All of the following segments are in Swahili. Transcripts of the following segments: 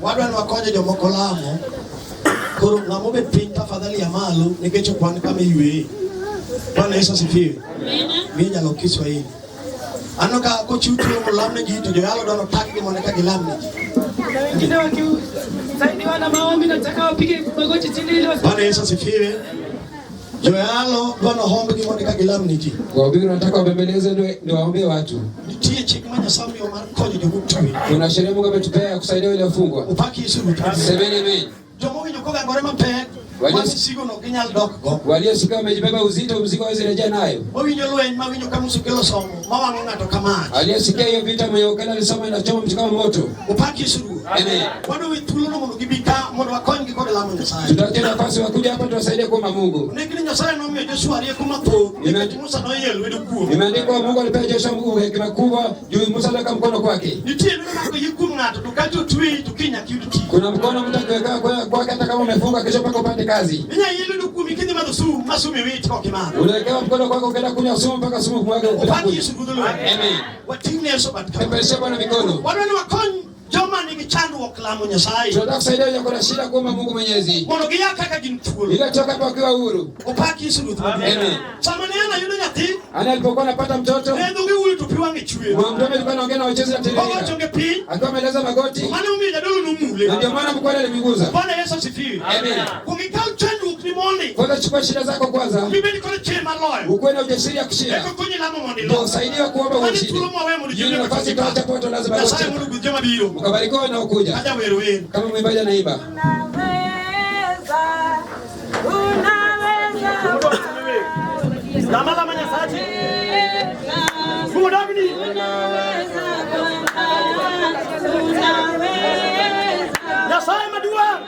Wadwan wakonyo jomoko lamo. Koro ngamo bet piny tafadhali ya malo nikech kwan kama yue. Bwana Yesu asifiwe. Mimi nyalo Kiswahili. Ano ka kochuto mulamne ji to joyalo dono tagi moneka gilamne ji. Wengine wakisaidiwa na maombi nataka wapige magoti chini ili wasi. Bwana Yesu asifiwe. Joyalo dono hombi moneka gilamne ji. Wahubiri nataka wabembeleze ndio waombe watu. Nitie chiki manya sambi o markoje jogutwe. Kuna sheria Mungu ametupea kusaidia wale wafungwa. Upaki Yesu mtani. Semeni amen. Jomo nyokoga ngore mapek. Wasigo no kinyal dok go. Waliosika wamejibeba uzito mzigo wao zirejea nayo. Owinyo lweny mawinyo kama musukelo somo mawango ngato kama. Aliyesikia hiyo vita mwenye ukala alisoma inachoma mtu kama moto. Upaki Yesu. Amen. Wado witulo no mundu gibika mundu wakoni gikode lamo Nyasaye. Tutatia nafasi wakuja hapa tuwasaidie kwa Mungu. Nikini Nyasaye no mwe Joshua aliyekuma to. Musa no yelu wedu kuo. Imeandikwa Mungu alipea Joshua Mungu hekima kubwa juu Musa alika mkono kwake. Nitie ndio nako yikum ngato tukati utui tukinya kiuti. Kuna mkono mtu akiweka kwake hata kama umefunga kesho paka upate kazi. Nya yelu dukumi kindi masumi witi kwa kimana. Unawekewa mkono kwako ukaenda kunywa sumu mpaka sumu kumwaga upate. Amen. Watimne Yesu batka. Pepesha Bwana mikono. Wadani wakoni Joma ni kichandu waklamu Nyasaye. Tunataka kusaidia wenye kuna shida kuomba Mungu Mwenyezi. Mono giya kaka gintulo. Ile toka hapa kwa uhuru. Upaki Yesu. Amen. Samaniana yule nyati. Ana alipokuwa anapata mtoto. Ndio ngi tupiwa ngichwe. Mtoto alikuwa anaongea na wachezi na televisheni. Baba chonge pi. Akiwa ameleza magoti. Maana umija dolo numule. Ndio maana mkwani alimiguza. Bwana Yesu asifiwe. Amen. Kumikao chandu ukimoni. Kwanza chukua shida zako kwanza. Biblia iko chema loyo. Ukuwe na ujasiri ya kushinda. Eko kunyi lamo mondilo. Ndio usaidiwe kuomba ushindi. Yule nafasi tuacha kwa watu lazima wote. Sasa Mungu jema biro. Mkabarikiwa na ukuja. Aja wewe. Kama mwimbaji anaiba. Lama Nyasaye. Kudagni. Nyasaye madua.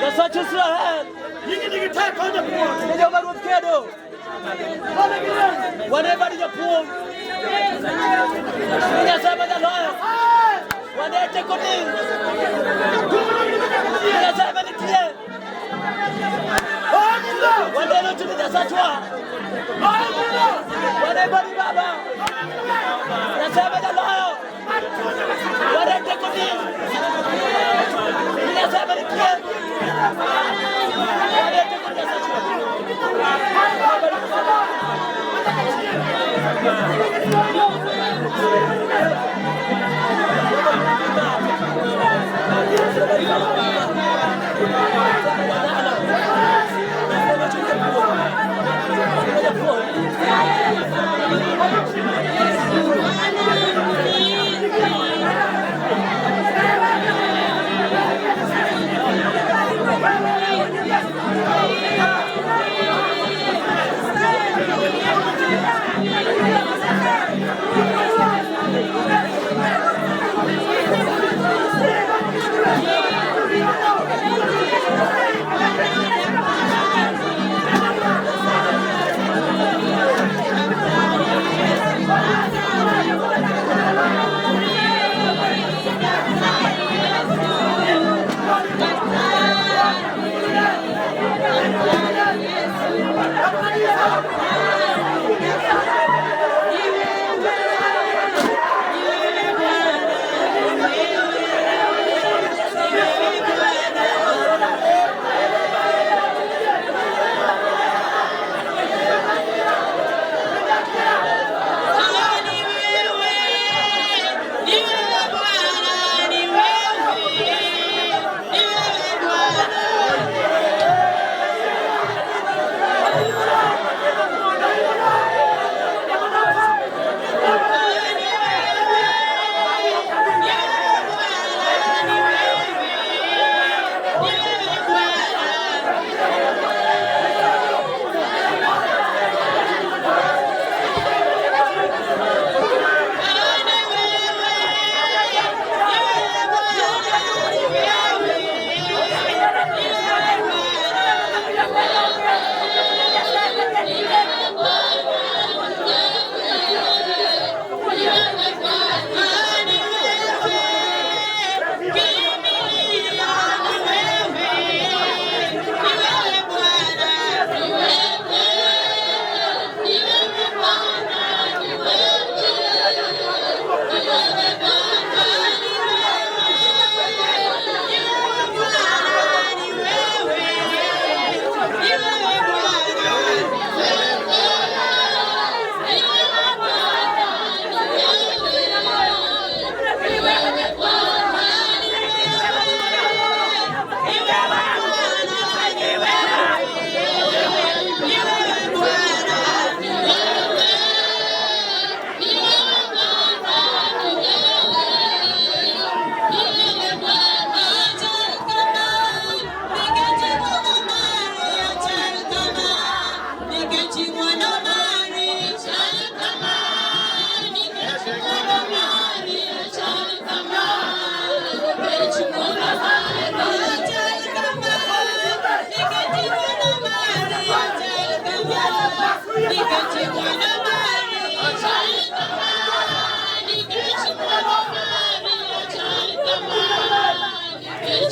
Nyasaye Israel. Yingi taka hoja kwa. Ndio baru kedo. Whatever you pull. Nyasaye madaloya. Wanete kodi. Nyasaye madikile. Wanelo tu Nyasaye. Whatever you baba. Nyasaye madaloya. Wanete kodi. Nyasaye madikile. Wanete kodi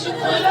Kotieno.